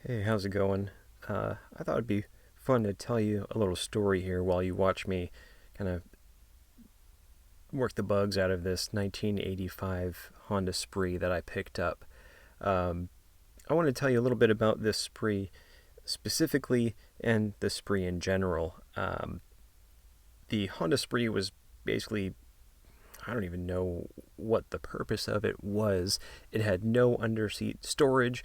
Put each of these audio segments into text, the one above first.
Hey, how's it going? I thought it'd be fun to tell you a little story here while you watch me kind of work the bugs out of this 1985 Honda Spree that I picked up. Um, I want to tell you a little bit about this Spree specifically and the Spree in general. The Honda Spree was basically, I don't even know what the purpose of it was. It had no underseat storage.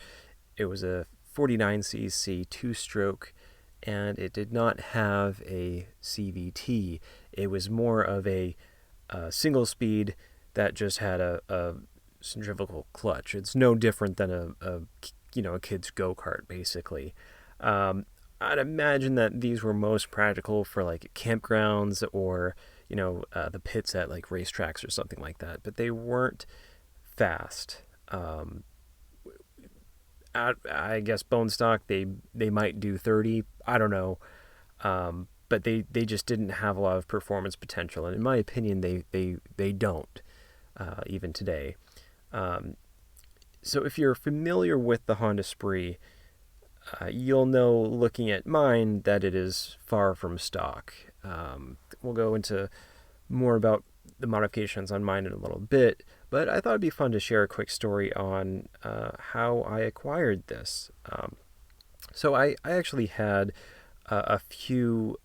It was a 49cc two-stroke, and it did not have a CVT. It was more of a single speed that just had a centrifugal clutch. It's no different than a kid's go-kart, basically. I'd imagine that these were most practical for like campgrounds or the pits at like racetracks or something like that, but they weren't fast. I guess bone stock they might do 30. I don't know, but they just didn't have a lot of performance potential, and in my opinion, they don't even today. Um, so if you're familiar with the Honda Spree, you'll know looking at mine that it is far from stock. We'll go into more about the modifications on mine in a little bit, but I thought it'd be fun to share a quick story on how I acquired this. So I actually had a few,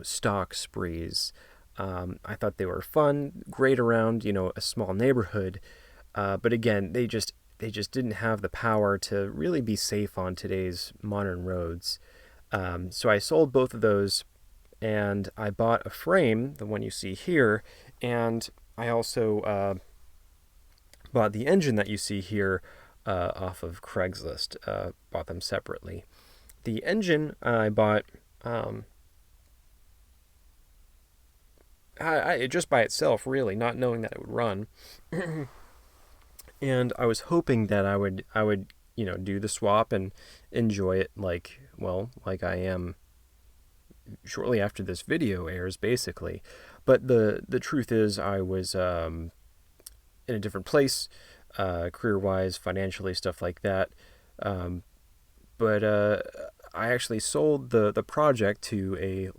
stock sprees. I thought they were fun, great around, a small neighborhood. But again, they just didn't have the power to really be safe on today's modern roads. So I sold both of those, and I bought a frame, the one you see here, and I also bought the engine that you see here off of Craigslist. Bought them separately. The engine I bought um, just by itself, really, not knowing that it would run, and I was hoping that I would do the swap and enjoy it like I am shortly after this video airs, basically. But the truth is, I was in a different place, career wise, financially, stuff like that. Um, but I actually sold the project to a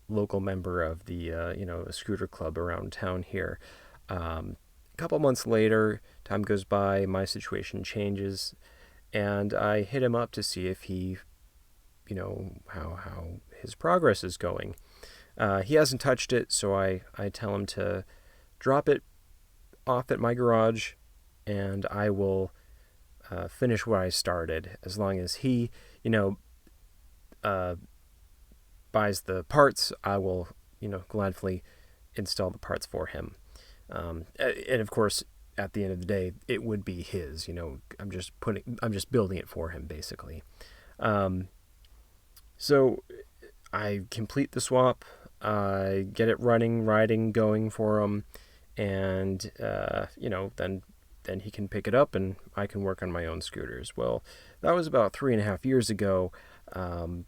local member of the a scooter club around town here. A couple months later, time goes by, my situation changes, and I hit him up to see if he, how his progress is going. He hasn't touched it, so I tell him to drop it off at my garage, and I will finish what I started as long as he, you know, uh, buys the parts. I will, gladly install the parts for him. And of course, at the end of the day, it would be his. I'm just building it for him, basically. Um, so I complete the swap, get it running, riding, going for him, and then he can pick it up and I can work on my own scooters. Well, that was about 3.5 years ago. Um,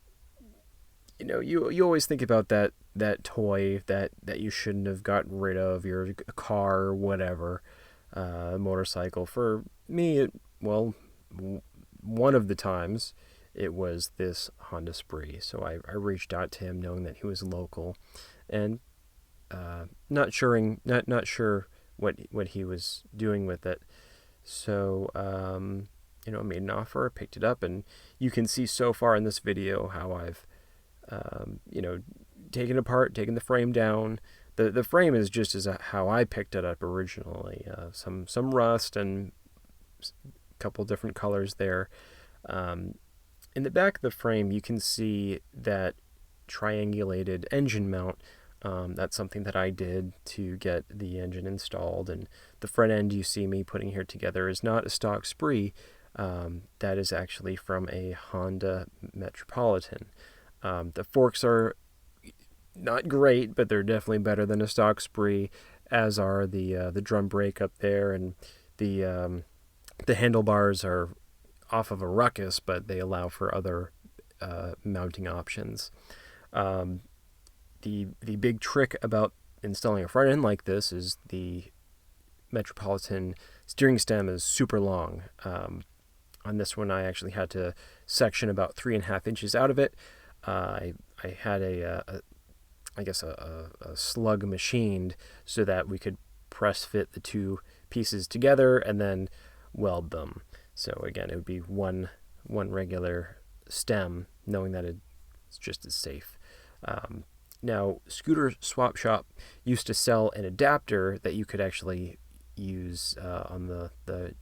you always think about that toy that you shouldn't have gotten rid of, your car or whatever, motorcycle. For me, one of the times it was this Honda Spree. So I reached out to him knowing that he was local, and not sure what he was doing with it. So I made an offer, picked it up, and you can see so far in this video how I've taken it apart, taken the frame down. The frame is just as how I picked it up originally. Some rust and a couple different colors there. Um, in the back of the frame, you can see that triangulated engine mount. That's something that I did to get the engine installed. And the front end you see me putting here together is not a stock Spree. That is actually from a Honda Metropolitan. The forks are not great, but they're definitely better than a stock Spree, as are the drum brake up there, and the handlebars are off of a Ruckus, but they allow for other mounting options. Um, the big trick about installing a front end like this is the Metropolitan steering stem is super long. On this one, I actually had to section about 3.5 inches out of it. I had I guess a slug machined so that we could press fit the two pieces together and then weld them. So again, it would be one regular stem, knowing that it's just as safe. Now, Scooter Swap Shop used to sell an adapter that you could actually use on the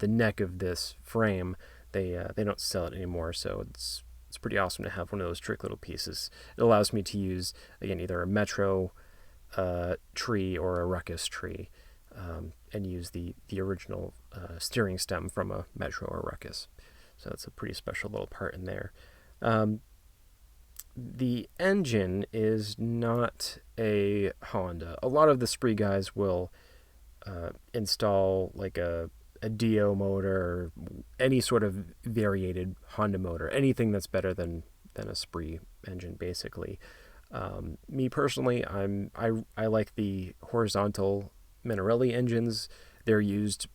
neck of this frame. They don't sell it anymore, so it's pretty awesome to have one of those trick little pieces. It allows me to use, again, either a Metro tree or a Ruckus tree, and use the original steering stem from a Metro or Ruckus. So that's a pretty special little part in there. The engine is not a Honda. A lot of the Spree guys will install like a Dio motor or any sort of variated Honda motor, anything that's better than a Spree engine, basically. Me personally, I like the horizontal Minarelli engines. They're used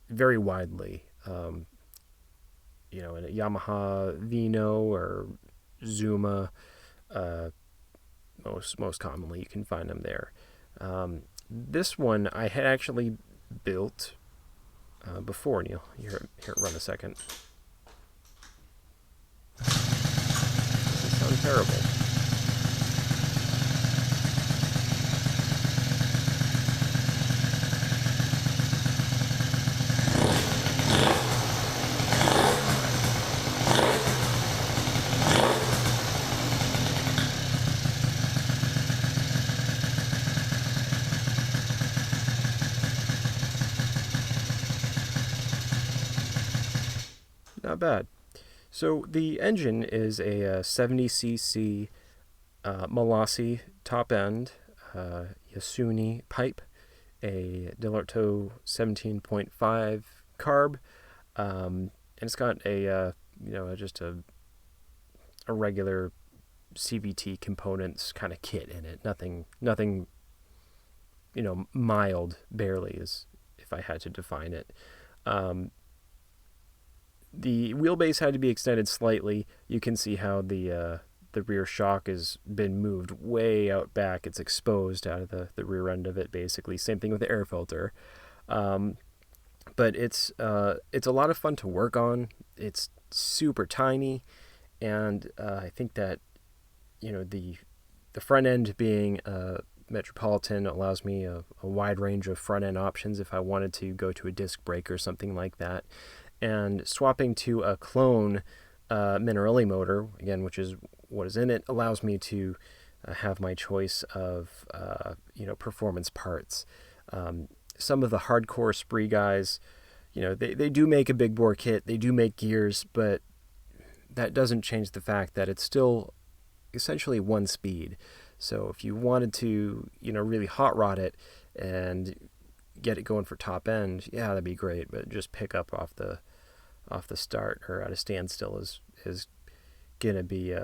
very widely. In a Yamaha Vino or Zuma, most commonly you can find them there. This one I had actually built before, and you'll hear it run a second. Doesn't sound terrible. Not bad. So the engine is a 70cc Malassi top end Yasuni pipe, a Dell'Orto 17.5 carb, and it's got just a regular CVT components kind of kit in it. Nothing mild, barely, is if I had to define it. The wheelbase had to be extended slightly. You can see how the rear shock has been moved way out back. It's exposed out of the rear end of it, basically. Same thing with the air filter. But it's a lot of fun to work on. It's super tiny, and I think that the front end being Metropolitan allows me a wide range of front end options if I wanted to go to a disc brake or something like that. And swapping to a clone Minarelli motor, again, which is what is in it, allows me to have my choice of performance parts. Some of the hardcore Spree guys, they do make a big bore kit, they do make gears, but that doesn't change the fact that it's still essentially one speed. So if you wanted to really hot rod it and get it going for top end, yeah, that'd be great, but just pick up off the start or at a standstill is gonna be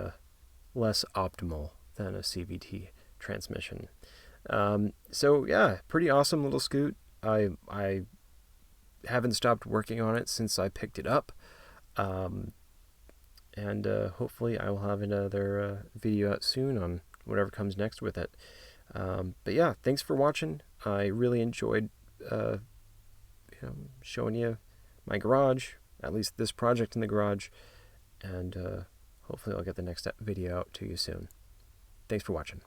less optimal than a CVT transmission. So yeah, pretty awesome little scoot. I haven't stopped working on it since I picked it up, and hopefully I will have another video out soon on whatever comes next with it. But yeah, thanks for watching. I really enjoyed showing you my garage, at least this project in the garage, and hopefully I'll get the next video out to you soon. Thanks for watching.